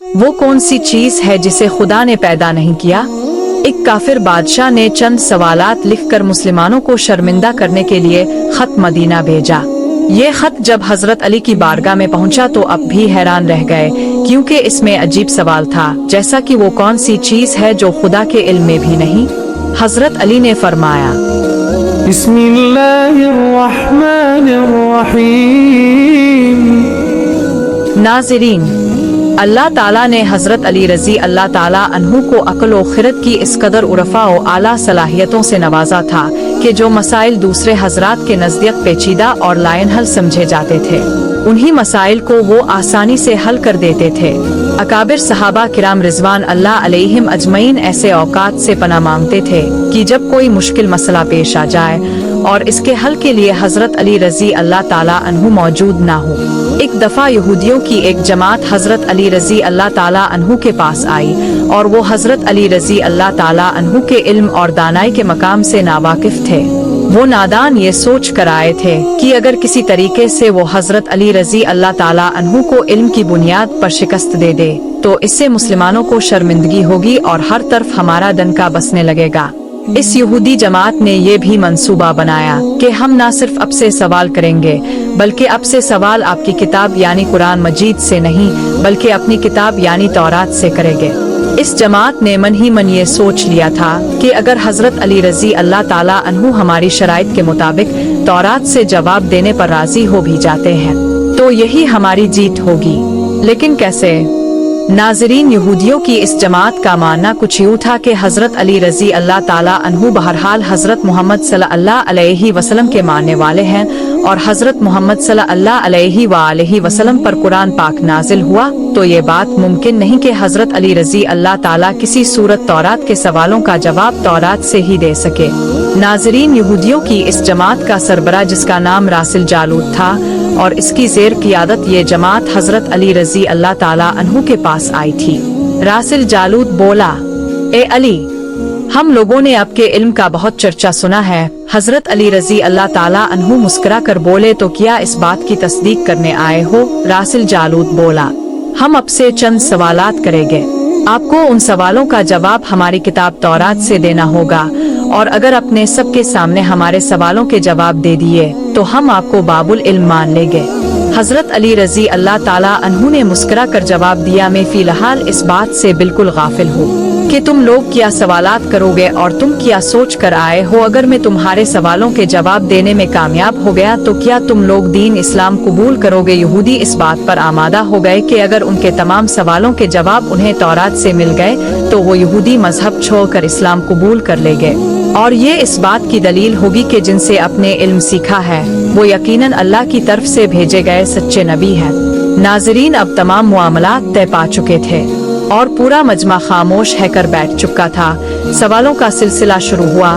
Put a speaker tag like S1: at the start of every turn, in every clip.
S1: वो कौन सी चीज है जिसे खुदा ने पैदा नहीं किया? एक काफिर बादशाह ने चंद सवालात लिखकर मुसलमानों को शर्मिंदा करने के लिए खत मदीना भेजा। ये खत जब हजरत अली की बारगाह में पहुंचा तो अब भी हैरान रह गए, क्योंकि इसमें अजीब सवाल था, जैसा कि वो कौन सी चीज है जो खुदा के इल्म में भी नहीं। हजरत अली ने फरमाया, नाज़रीन, अल्लाह ताला ने हजरत अली रजी अल्लाह ताला अन्हु को अक्ल व खिरत की इस कदर उरफा व आला सलाहियतों से नवाजा था कि जो मसाइल दूसरे हजरात के नजदीक पेचीदा और लायनहल समझे जाते थे, उन्हीं मसाइल को वो आसानी से हल कर देते थे। अकाबिर सहाबा किराम रिजवान अल्लाह अलैहिम अजमईन ऐसे औकात से पनाह मांगते थे कि जब कोई मुश्किल मसला पेश आ जाए और इसके हल के लिए हजरत अली रजी अल्लाह ताला अन्हु मौजूद ना हो। एक दफा यहूदियों की एक जमात हजरत अली रजी अल्लाह ताला अन्हु के पास आई और वो हजरत अली रजी अल्लाह ताला अन्हु के इल्म और दानाई के मकाम से नावाकिफ थे। वो नादान ये सोच कर आए थे कि अगर किसी तरीके से वो हजरत अली रजी अल्लाह ताला अन्हु को इल्म की बुनियाद पर शिकस्त दे दे तो इससे मुसलमानों को शर्मिंदगी होगी और हर तरफ हमारा डंका बसने लगेगा। इस यहूदी जमात ने ये भी मंसूबा बनाया कि हम न सिर्फ अब से सवाल करेंगे, बल्कि अब से सवाल आपकी किताब यानी कुरान मजीद से नहीं, बल्कि अपनी किताब यानी तौरात से करेंगे। इस जमात ने मन ही मन ये सोच लिया था कि अगर हजरत अली रजी अल्लाह ताला अन्हु हमारी शराइत के मुताबिक तौरात से जवाब देने पर राजी हो भी जाते हैं तो यही हमारी जीत होगी। लेकिन कैसे? नाजरीन, यहूदियों की इस जमात का मानना कुछ यूँ था कि हजरत अली रजी अल्लाह ताला अन्हु बहरहाल हजरत मोहम्मद सल्लल्लाहु अलैहि वसल्लम के मानने वाले हैं और हजरत मोहम्मद सल्लल्लाहु अलैहि वसल्लम पर कुरान पाक नाजिल हुआ तो ये बात मुमकिन नहीं कि हजरत अली रजी अल्लाह ताला किसी सूरत तौरात के सवालों का जवाब तौरात से ही दे सके। नाजरीन, यहूदियों की इस जमात का सरबरा जिसका नाम रासिल जालूत था और इसकी जेर क़ियादत ये जमात हजरत अली रजी अल्लाह ताला अन्हु के पास आई थी। रासिल जालूत बोला, ए अली, हम लोगों ने आपके इल्म का बहुत चर्चा सुना है। हजरत अली रजी अल्लाह ताला अन्हु मुस्कुरा कर बोले, तो क्या इस बात की तस्दीक करने आए हो? रासिल जालूत बोला, हम अब से चंद सवालात करेंगे, आपको उन सवालों का जवाब हमारी किताब तौरात से देना होगा और अगर अपने सबके सामने हमारे सवालों के जवाब दे दिए तो हम आपको बाबुल इल्म मान लेंगे। हजरत अली रजी अल्लाह ताला अन्हु ने मुस्कुरा कर जवाब दिया, मैं फिलहाल इस बात से बिल्कुल गाफिल हूँ कि तुम लोग क्या सवालात करोगे और तुम क्या सोच कर आए हो। अगर मैं तुम्हारे सवालों के जवाब देने में कामयाब हो गया तो क्या तुम लोग दीन इस्लाम कबूल करोगे? यहूदी इस बात पर आमादा हो गए कि अगर उनके तमाम सवालों के जवाब उन्हें तौरात से मिल गए तो वो यहूदी मजहब छोड़कर इस्लाम कबूल कर लेंगे और ये इस बात की दलील होगी कि जिनसे अपने इल्म सीखा है वो यकीनन अल्लाह की तरफ से भेजे गए सच्चे नबी हैं। नाजरीन, अब तमाम मामलात तय पा चुके थे और पूरा मजमा खामोश है कर बैठ चुका था। सवालों का सिलसिला शुरू हुआ।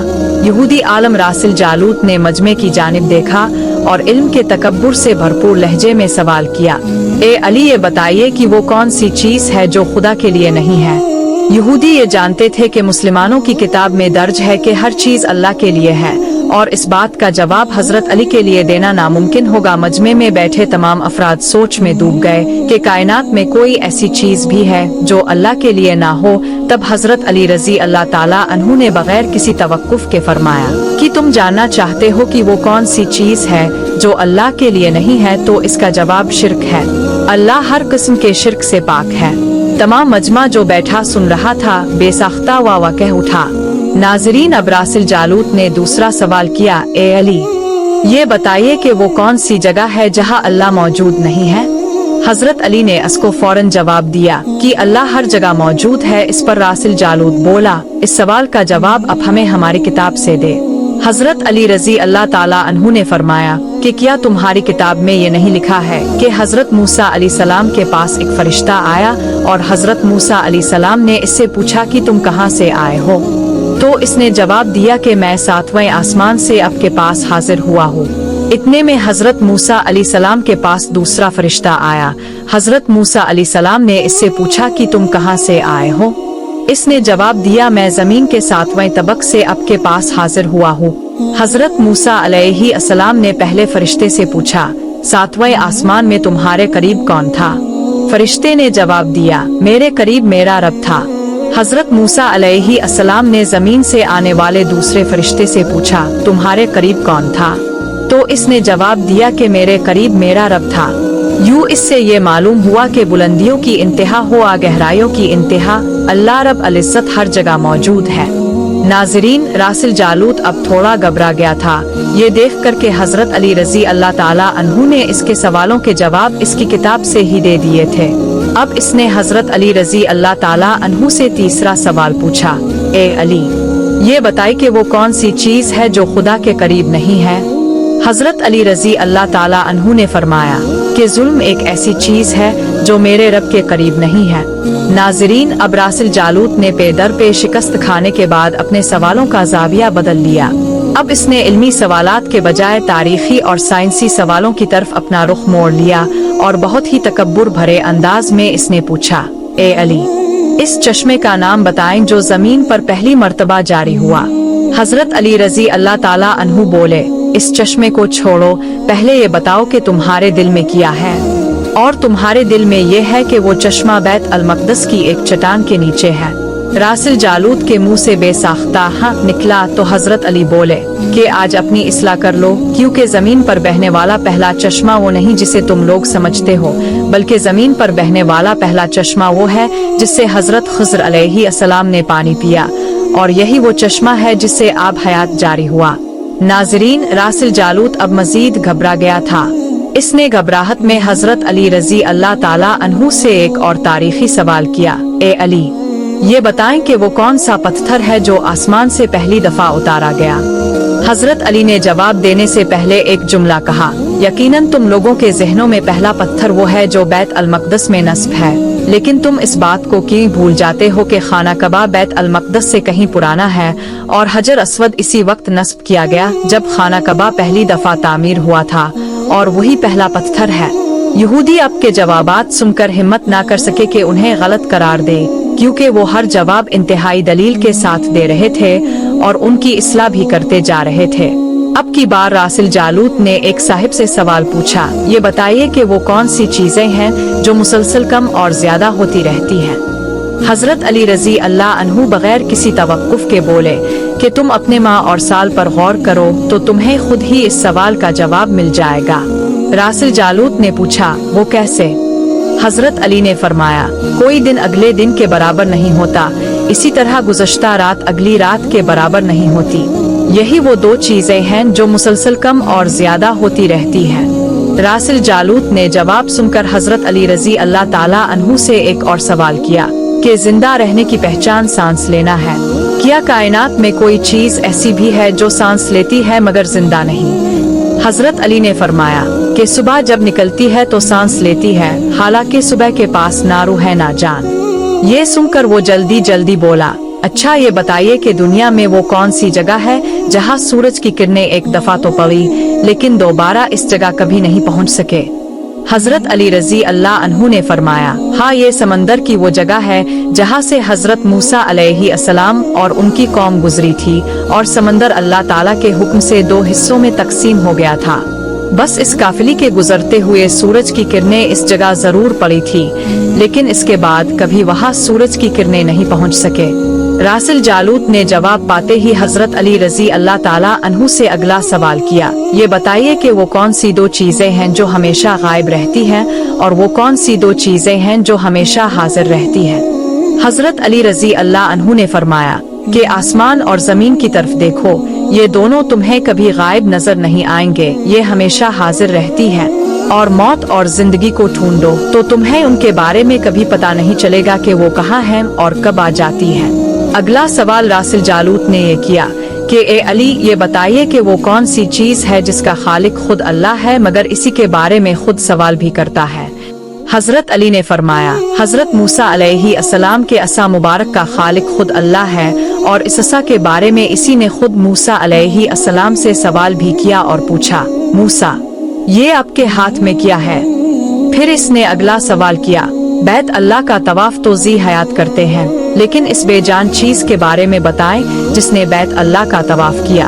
S1: यहूदी आलम रासिल जालूत ने मजमे की जानिब देखा और इल्म के तकब्बुर से भरपूर लहजे में सवाल किया, ए अली, ये बताइए कि वो कौन सी चीज है जो खुदा के लिए नहीं है? यहूदी ये जानते थे कि मुसलमानों की किताब में दर्ज है कि हर चीज अल्लाह के लिए है और इस बात का जवाब हजरत अली के लिए देना नामुमकिन होगा। मजमे में बैठे तमाम अफराद सोच में डूब गए कि कायनात में कोई ऐसी चीज भी है जो अल्लाह के लिए ना हो। तब हजरत अली रजी अल्लाह ताला अन्हु ने बगैर किसी तवक्कुफ के फरमाया कि तुम जानना चाहते हो कि वो कौन सी चीज है जो अल्लाह के लिए नहीं है, तो इसका जवाब शिर्क है। अल्लाह हर किस्म के शिर्क से पाक है। तमाम मजमा जो बैठा सुन रहा था बेसाख्ता वाह कह उठा। नाजरीन, अब रासिल जालूत ने दूसरा सवाल किया, ए अली, ये बताइए कि वो कौन सी जगह है जहाँ अल्लाह मौजूद नहीं है? हजरत अली ने इसको फौरन जवाब दिया कि अल्लाह हर जगह मौजूद है। इस पर रासिल जालूत बोला, इस सवाल का जवाब अब हमें हमारी किताब से दे। हजरत अली रजी अल्लाह ताला अन्हु ने फरमाया कि क्या तुम्हारी किताब में ये नहीं लिखा है कि हजरत मूसा अलैहिस्सलाम के पास एक फरिश्ता आया और हजरत मूसा अलैहिस्सलाम ने इससे पूछा कि तुम कहाँ से आए हो? तो इसने जवाब दिया कि मैं 7वें आसमान से आपके पास हाजिर हुआ हूँ। इतने में हजरत मूसा अलैहिस्सलाम के पास दूसरा फरिश्ता आया। हजरत मूसा अलैहिस्सलाम ने इससे पूछा कि तुम कहाँ से आए हो? इसने जवाब दिया, मैं जमीन के 7वें तबक से आपके पास हाजिर हुआ हूँ। हजरत मूसा अलैहिस्सलाम ने पहले फरिश्ते से पूछा, 7वें आसमान में तुम्हारे करीब कौन था? फरिश्ते ने जवाब दिया, मेरे करीब मेरा रब था। हजरत मूसा अलैहि अस्सलाम ने जमीन से आने वाले दूसरे फरिश्ते से पूछा, तुम्हारे करीब कौन था? तो इसने जवाब दिया कि मेरे करीब मेरा रब था। यूं इससे ये मालूम हुआ कि बुलंदियों की इंतहा हो आ गहराइयों की इंतहा, अल्लाह रब अल इज़्ज़त हर जगह मौजूद है। नाज़रीन, रासिल जालूत अब थोड़ा घबरा गया था। ये देख कर के हजरत अली रजी अल्लाह ताला अन्हु ने इसके सवालों के जवाब इसकी किताब से ही दे दिए थे। अब इसने हजरत अली रजी अल्लाह ताला अन्हु से तीसरा सवाल पूछा, ए अली, ये बताए कि वो कौन सी चीज है जो खुदा के करीब नहीं है? हजरत अली रजी अल्लाह ताला अन्हु ने फरमाया कि जुल्म एक ऐसी चीज है जो मेरे रब के करीब नहीं है। नाजरीन, अब रासिल जालूत ने पे दर पे शिकस्त खाने के बाद अपने सवालों का जाविया बदल लिया। अब इसने इल्मी सवालात के बजाय तारीखी और साइंसी सवालों की तरफ अपना रुख मोड़ लिया और बहुत ही तकब्बुर भरे अंदाज में इसने पूछा, ए अली, इस चश्मे का नाम बताएं जो जमीन पर पहली मर्तबा जारी हुआ। हजरत अली रजी अल्लाह ताला अन्हु बोले, इस चश्मे को छोड़ो, पहले ये बताओ कि तुम्हारे दिल में क्या है। और तुम्हारे दिल में ये है कि वो चश्मा बैत अल मक़दस की एक चट्टान के नीचे है। रासिल जालूत के मुंह से बेसाख्ता हाँ निकला तो हजरत अली बोले कि आज अपनी इस्लाह कर लो, क्योंकि जमीन पर बहने वाला पहला चश्मा वो नहीं जिसे तुम लोग समझते हो, बल्कि जमीन पर बहने वाला पहला चश्मा वो है जिससे हजरत खज़र अलैहि अस्सलाम ने पानी पिया, और यही वो चश्मा है जिससे आब हयात जारी हुआ। नाजरीन, रासिल जालूत अब मजीद घबरा गया था। इसने घबराहट में हजरत अली रजी अल्लाह ताला अन्हु से एक और तारीखी सवाल किया, ए अली, ये बताएं कि वो कौन सा पत्थर है जो आसमान से पहली दफा उतारा गया। हजरत अली ने जवाब देने से पहले एक जुमला कहा, यकीनन तुम लोगों के जहनों में पहला पत्थर वो है जो बैत अल मक़दस में नस्ब है, लेकिन तुम इस बात को क्यों भूल जाते हो कि खाना कबा बैत अल मक़दस से कहीं पुराना है और हजर अस्वद इसी वक्त नस्ब किया गया जब खाना कबा पहली दफा तामीर हुआ था, और वही पहला पत्थर है। यहूदी अब के जवाबात सुनकर हिम्मत ना कर सके कि उन्हें गलत करार दे, क्योंकि वो हर जवाब इंतहाई दलील के साथ दे रहे थे और उनकी इस्लाह भी करते जा रहे थे। अब की बार रासिल जालूत ने एक साहिब से सवाल पूछा, ये बताइए कि वो कौन सी चीजें हैं जो मुसलसल कम और ज्यादा होती रहती हैं। हजरत अली रजी अल्लाह अन्हु बगैर किसी तवक्कुफ के बोले कि तुम अपने माह और साल पर गौर करो तो तुम्हें खुद ही इस सवाल का जवाब मिल जाएगा। रासिल जालूत ने पूछा, वो कैसे? हजरत अली ने फरमाया, कोई दिन अगले दिन के बराबर नहीं होता, इसी तरह गुज़श्ता रात अगली रात के बराबर नहीं होती। यही वो दो चीजें हैं जो मुसलसल कम और ज्यादा होती रहती हैं। रासिल जालूत ने जवाब सुनकर हजरत अली रजी अल्लाह ताला अन्हु से एक और सवाल किया कि जिंदा रहने की पहचान सांस लेना है। क्या कायनात में कोई चीज ऐसी भी है जो सांस लेती है मगर जिंदा नहीं? हजरत अली ने फरमाया कि सुबह जब निकलती है तो सांस लेती है, हालांकि सुबह के पास ना रूह है ना जान। ये सुनकर वो जल्दी जल्दी बोला, अच्छा ये बताइए कि दुनिया में वो कौन सी जगह है जहाँ सूरज की किरणें एक दफा तो पड़ी लेकिन दोबारा इस जगह कभी नहीं पहुँच सके। हजरत अली रजी अल्लाह अन्हु ने फरमाया, हाँ, ये समंदर की वो जगह है जहाँ से हजरत मूसा अलैहि अस्सलाम और उनकी कौम गुजरी थी, और समंदर अल्लाह ताला के हुक्म से दो हिस्सों में तकसीम हो गया था। बस इस काफिले के गुजरते हुए सूरज की किरणें इस जगह जरूर पड़ी थी, लेकिन इसके बाद कभी वहाँ सूरज की किरणें नहीं पहुँच सके। रासिल जालूत ने जवाब पाते ही हजरत अली रजी अल्लाह ताला अन्हु से अगला सवाल किया, ये बताइए कि वो कौन सी दो चीजें हैं जो हमेशा गायब रहती हैं और वो कौन सी दो चीजें हैं जो हमेशा हाजिर रहती हैं। हजरत अली रजी अल्लाह अन्हु ने फरमाया कि आसमान और जमीन की तरफ देखो, ये दोनों तुम्हें कभी गायब नजर नहीं आएंगे, ये हमेशा हाजिर रहती हैं। और मौत और जिंदगी को ढूंढो तो तुम्हें उनके बारे में कभी पता नहीं चलेगा कि वो कहाँ हैं और कब आ जाती हैं। अगला सवाल रासिल जालूत ने ये किया कि ए अली, ये बताइए कि वो कौन सी चीज है जिसका खालिक खुद अल्लाह है मगर इसी के बारे में खुद सवाल भी करता है। हजरत अली ने फरमाया, हजरत मूसा अलैहि अस्सलाम के असा मुबारक का खालिक खुद अल्लाह है, और इस असा के बारे में इसी ने खुद मूसा अलैहि अस्सलाम से सवाल भी किया और पूछा, मूसा, ये आपके हाथ में क्या है? फिर इसने अगला सवाल किया, बैत अल्लाह का तवाफ तो जी हयात करते हैं, लेकिन इस बेजान चीज के बारे में बताएं जिसने बैत अल्लाह का तवाफ किया।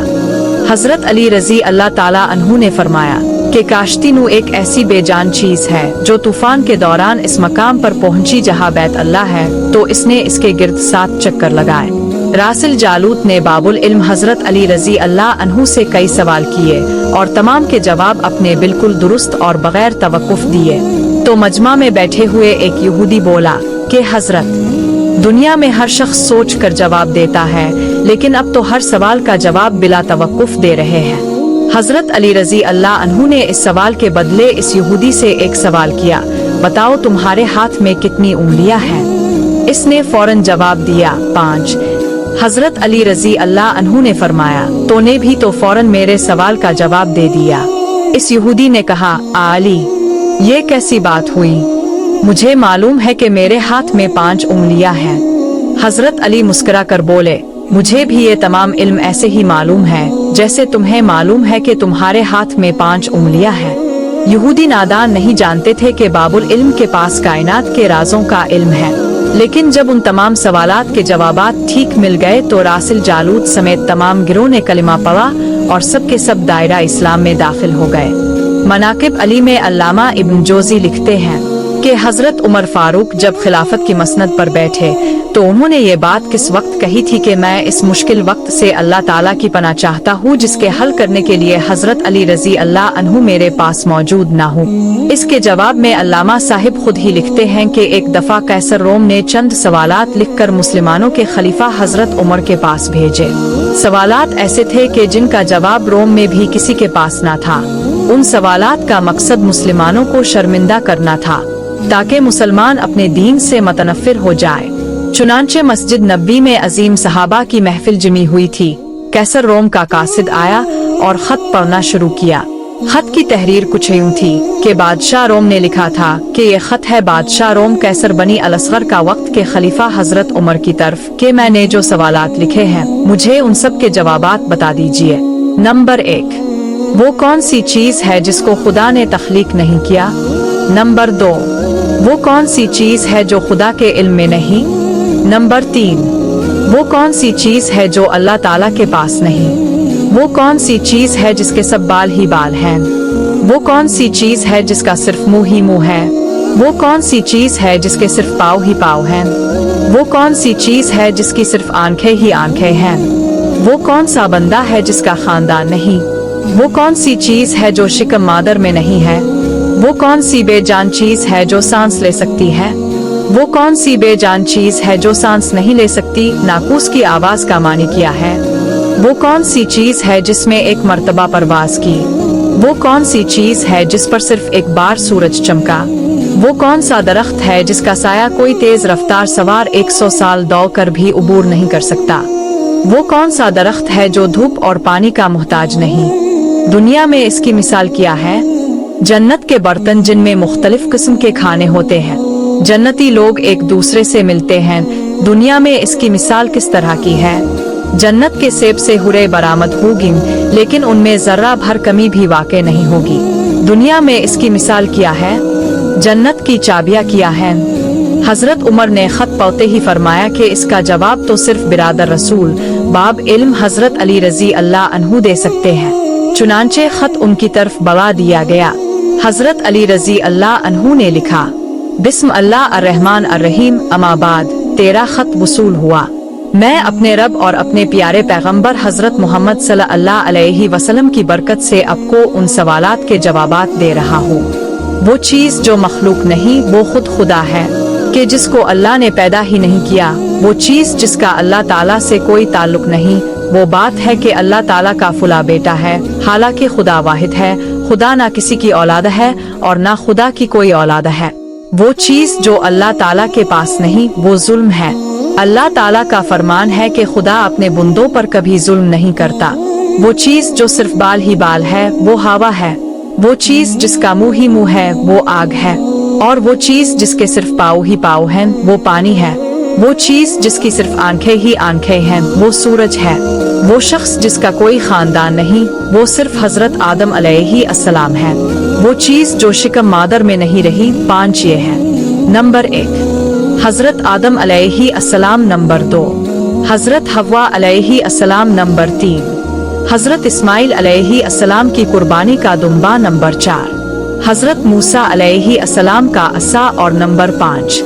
S1: हजरत अली रजी अल्लाह ताला अन्हु ने फरमाया کہ کاشتی ایک ایسی बेजान चीज है जो तूफान के दौरान इस मकाम पर पहुंची जहां बैत अल्लाह है, तो इसने इसके गिर्द 7 चक्कर लगाए। रासिल जालूत ने बाबुल इल्म हजरत अली रजी अल्लाह अन्हु से कई सवाल किए और तमाम के जवाब अपने बिल्कुल दुरुस्त और बगैर तवक्कुफ दिए। तो मजमा में बैठे हुए एक यहूदी बोला कि हजरत, दुनिया में हर शख्स सोच कर जवाब देता है, लेकिन अब तो हर सवाल का जवाब बिला तवक्कुफ दे रहे हैं। हजरत अली रजी अल्लाह अन्हु ने इस सवाल के बदले इस यहूदी से एक सवाल किया, बताओ तुम्हारे हाथ में कितनी उंगलियां हैं? इसने फौरन जवाब दिया 5। हजरत अली रजी अल्लाह अन्हु ने फरमाया, तूने भी तो फौरन मेरे सवाल का जवाब दे दिया। इस यहूदी ने कहा, अली, ये कैसी बात हुई? मुझे मालूम है कि मेरे हाथ में 5 उंगलियां हैं। हजरत अली मुस्कुरा कर बोले, मुझे भी ये तमाम इल्म ऐसे ही मालूम है जैसे तुम्हें मालूम है कि तुम्हारे हाथ में 5 उंगलियां हैं। यहूदी नादान नहीं जानते थे कि बाबुल इल्म के पास कायनात के राजों का इल्म है, लेकिन जब उन तमाम सवालात के जवाबात ठीक मिल गए तो रासिल जालूत समेत तमाम गिरोह ने कलिमा पढ़ा और सब के सब दायरा इस्लाम में दाखिल हो गए। मनाकिब अली में अल्लामा इब्न जोजी लिखते हैं कि हजरत उमर फारूक जब खिलाफत की मसनद पर बैठे तो उन्होंने ये बात किस वक्त कही थी कि मैं इस मुश्किल वक्त से अल्लाह ताला की पनाह चाहता हूँ जिसके हल करने के लिए हजरत अली रजी अल्लाह अन्हु मेरे पास मौजूद ना हो। इसके जवाब में अल्लामा साहिब खुद ही लिखते हैं कि एक दफा कैसर रोम ने चंद सवालात लिखकर मुसलमानों के खलीफा हजरत उमर के पास भेजे। सवालात ऐसे थे कि जिनका जवाब रोम में भी किसी के पास ना था। उन सवालात का मकसद मुसलमानों को शर्मिंदा करना था ताकि मुसलमान अपने दीन से मतनफिर हो जाए। चुनांचे मस्जिद नबी में अजीम सहाबा की महफिल जमी हुई थी। कैसर रोम का कासिद आया और खत पढ़ना शुरू किया। खत की तहरीर कुछ यूं थी कि बादशाह रोम ने लिखा था कि ये खत है बादशाह रोम कैसर बनी अल-असगर का वक्त के खलीफा हजरत उमर की तरफ कि मैंने जो सवालात लिखे हैं मुझे उन सब के जवाबात बता दीजिए। नंबर 1, वो कौन सी चीज है जिसको खुदा ने तख्लीक नहीं किया? नंबर 2, वो कौन सी चीज है जो खुदा के इल्म में नहीं? नंबर 3, वो कौन सी चीज है जो अल्लाह ताला के पास नहीं? वो कौन सी चीज है जिसके सब बाल ही बाल हैं? वो कौन सी चीज है जिसका सिर्फ मुंह ही मुंह है? वो कौन सी चीज है जिसके सिर्फ पाँव ही पाँव हैं? वो कौन सी चीज है जिसकी सिर्फ आंखें ही आंखें हैं? वो कौन सा बंदा है जिसका खानदान नहीं? वो कौन सी चीज है जो शिकम मादर में नहीं है? वो कौन सी बेजान चीज है जो सांस ले सकती है? वो कौन सी बेजान चीज है जो सांस नहीं ले सकती? नाकूस की आवाज का मानी किया है। वो कौन सी चीज है जिसमें एक मर्तबा परवाज की? वो कौन सी चीज है जिस पर सिर्फ एक बार सूरज चमका? वो कौन सा दरख्त है जिसका साया कोई तेज रफ्तार सवार 100 साल दौड़ कर भी उबूर नहीं कर सकता? वो कौन सा दरख्त है जो धूप और पानी का मोहताज नहीं? दुनिया में इसकी मिसाल क्या है? जन्नत के बर्तन जिनमें मुख्तलिफ किस्म के खाने होते हैं। जन्नती लोग एक दूसरे से मिलते हैं। दुनिया में इसकी मिसाल किस तरह की है? जन्नत के सेब से हुरे बरामद होगी, लेकिन उनमें जर्रा भर कमी भी वाक़ नहीं होगी। दुनिया में इसकी मिसाल क्या है? जन्नत की चाबियां क्या हैं? हजरत उमर ने खत पढ़ते ही फरमाया कि इसका जवाब तो सिर्फ बिरादर रसूल बाब इल्म हजरत अली रजी अल्लाह अन्हु दे सकते हैं। चुनांचे खत उनकी तरफ बढ़ा दिया गया। हजरत अली रजी अल्लाह अन्हु ने लिखा, बिस्म अल्लाह अर्रहमान अर्रहीम, अमाबाद, तेरा खत वसूल हुआ। मैं अपने रब और अपने प्यारे पैगंबर हजरत मोहम्मद सल्लल्लाहु अलैहि वसल्लम की बरकत से आपको उन सवालात के जवाबात दे रहा हूँ। वो चीज जो मखलूक नहीं वो खुद खुदा है कि जिसको अल्लाह ने पैदा ही नहीं किया। वो चीज जिसका अल्लाह ताला से कोई ताल्लुक नहीं। वो बात है कि अल्लाह ताला का फुला बेटा है, हालांकि खुदा वाहिद है। खुदा ना किसी की औलाद है और ना खुदा की कोई औलाद है। वो चीज जो अल्लाह ताला के पास नहीं वो जुल्म है। अल्लाह ताला का फरमान है कि खुदा अपने बंदों पर कभी जुल्म नहीं करता। वो चीज जो सिर्फ बाल ही बाल है वो हवा है। वो चीज जिसका मुंह ही मुंह है वो आग है। और वो चीज जिसके सिर्फ पाँव ही पाँव हैं वो पानी है। वो चीज जिसकी सिर्फ आंखें ही आंखें हैं वो सूरज है। वो शख्स जिसका कोई खानदान नहीं वो सिर्फ हजरत आदम अलैहि अस्सलाम है। वो चीज जो शिकम मादर में नहीं रही 5 ये है। नंबर 1, हजरत आदम अलैहि अस्सलाम। नंबर 2, हजरत हव्वा अलैहि अस्सलाम। नंबर 3, हजरत इस्माइल अलैहि अस्सलाम की कुर्बानी का दुम्बा नंबर 4, हजरत मूसा अलैहि अस्सलाम का असा और नंबर 5,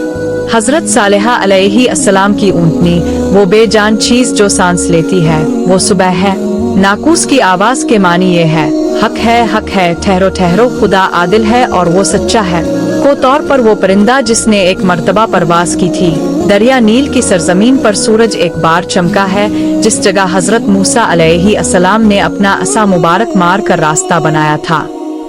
S1: हजरत सालेहा अलैहि अस्सलाम की ऊँटनी, वो बेजान चीज जो सांस लेती है, वो सुबह है। नाकूस की आवाज के मानी ये है, हक है, ठहरो ठहरो, खुदा आदिल है और वो सच्चा है। को तौर पर वो परिंदा जिसने एक मर्तबा परवास की थी। दरिया नील की सरजमीन पर सूरज एक बार चमका है, जिस जगह हजरत मूसा अलैहि अस्सलाम ने अपना असा मुबारक मार कर रास्ता बनाया था।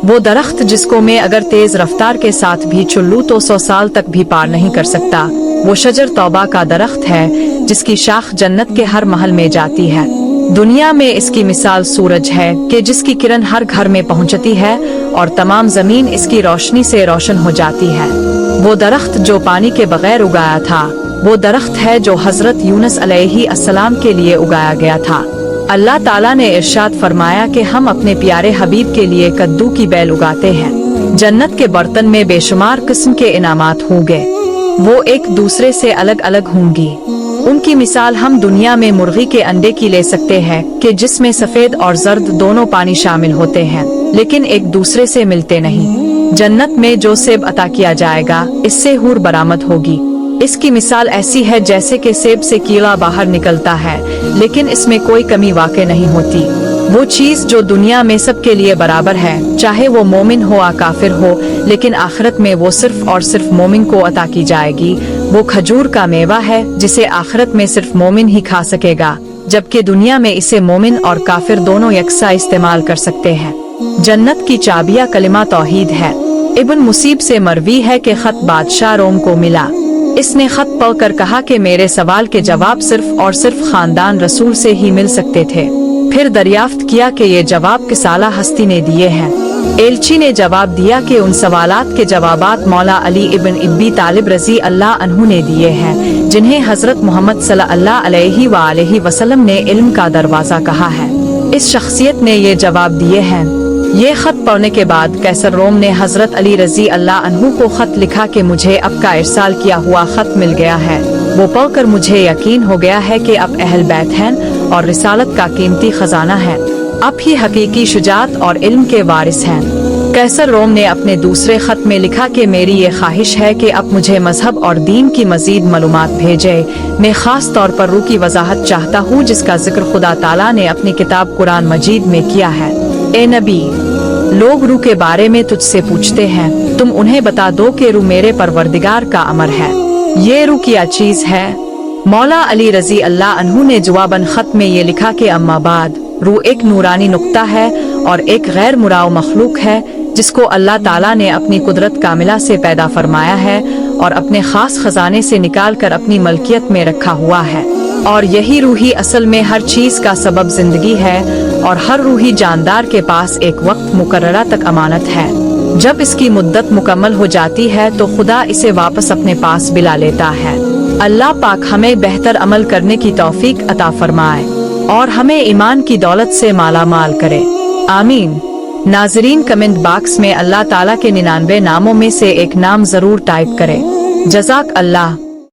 S1: वो दरख्त जिसको मैं अगर तेज रफ्तार के साथ भी चुल्लू तो 100 साल तक भी पार नहीं कर सकता। वो शजर तौबा का दरख्त है, जिसकी शाख जन्नत के हर महल में जाती है। दुनिया में इसकी मिसाल सूरज है कि जिसकी किरण हर घर में पहुंचती है और तमाम जमीन इसकी रोशनी से रोशन हो जाती है। वो दरख्त जो पानी के बगैर उगाया था, वो दरख्त है जो हजरत यूनुस अलैहि अस्सलाम के लिए उगाया गया था। अल्लाह ताला ने इरशाद फरमाया कि हम अपने प्यारे हबीब के लिए कद्दू की बेल उगाते हैं। जन्नत के बर्तन में बेशुमार किस्म के इनामात होंगे, वो एक दूसरे से अलग अलग होंगी। उनकी मिसाल हम दुनिया में मुर्गी के अंडे की ले सकते हैं कि जिसमें सफेद और जर्द दोनों पानी शामिल होते हैं, लेकिन एक दूसरे से मिलते नहीं। जन्नत में जो सेब अता किया जाएगा, इससे हूर बरामद होगी। इसकी मिसाल ऐसी है जैसे कि सेब से कीड़ा बाहर निकलता है, लेकिन इसमें कोई कमी वाक़ई नहीं होती। वो चीज जो दुनिया में सबके लिए बराबर है, चाहे वो मोमिन हो या काफिर हो, लेकिन आखिरत में वो सिर्फ और सिर्फ मोमिन को अता की जाएगी। वो खजूर का मेवा है जिसे आखिरत में सिर्फ मोमिन ही खा सकेगा, जबकि दुनिया में इसे मोमिन और काफिर दोनों यकसा इस्तेमाल कर सकते हैं। जन्नत की चाबियां कलिमा तौहीद है। इब्न मुसीब से मरवी है कि खत बादशाह रोम को मिला। इसने खत पढ़कर कहा कि मेरे सवाल के जवाब सिर्फ और सिर्फ खानदान रसूल से ही मिल सकते थे। फिर दरियाफ्त किया कि ये जवाब किस आला हस्ती ने दिए हैं। एलची ने जवाब दिया कि उन सवालात के जवाबात मौला अली इब्न अबी तालिब रजी अल्लाह अन्हु ने दिए हैं, जिन्हें हजरत मोहम्मद सल्लल्लाहु अलैहि वसल्लम ने इल्म का दरवाजा कहा है। इस शख्सियत ने ये जवाब दिए हैं। ये खत पढ़ने के बाद कैसर रोम ने हजरत अली रजी अल्लाह अन्हु को खत लिखा कि मुझे अब का इरसाल किया हुआ खत मिल गया है। वो पढ़कर मुझे यकीन हो गया है कि अब अहल बैत हैं और रिसालत का कीमती खजाना है। अब ही हकीकी शुजात और इल्म के वारिस हैं। कैसर रोम ने अपने दूसरे खत में लिखा कि मेरी ये ख्वाहिश है कि अब मुझे मजहब और दीन की मजीद मालूमात भेजे। मैं खास तौर पर रूह की वजाहत चाहता हूँ, जिसका जिक्र खुदा ताला ने अपनी किताब कुरान मजीद में किया है। ए नबी, लोग रूह के बारे में तुझसे पूछते हैं, तुम उन्हें बता दो कि रूह मेरे परवरदिगार का अमर है। ये रूह क्या चीज है? मौला अली रजी अल्लाह अन्हु ने जवाबन खत में ये लिखा कि अम्मा बाद, रूह एक नूरानी नुक्ता है और एक गैर मुराव मखलूक है, जिसको अल्लाह ताला ने अपनी कुदरत कामिला से पैदा फरमाया है और अपने खास खजाने से निकाल कर अपनी मलकियत में रखा हुआ है। और यही रूही असल में हर चीज का सबब जिंदगी है और हर रूही जानदार के पास एक वक्त मुकर्ररा तक अमानत है। जब इसकी मुद्दत मुकम्मल हो जाती है तो खुदा इसे वापस अपने पास बुला लेता है। अल्लाह पाक हमें बेहतर अमल करने की तौफीक अता फरमाए और हमें ईमान की दौलत से माला माल करे। आमीन। नाजरीन, कमेंट बॉक्स में अल्लाह ताला के 99 नामों में से एक नाम जरूर टाइप करें। जज़ाक अल्लाह।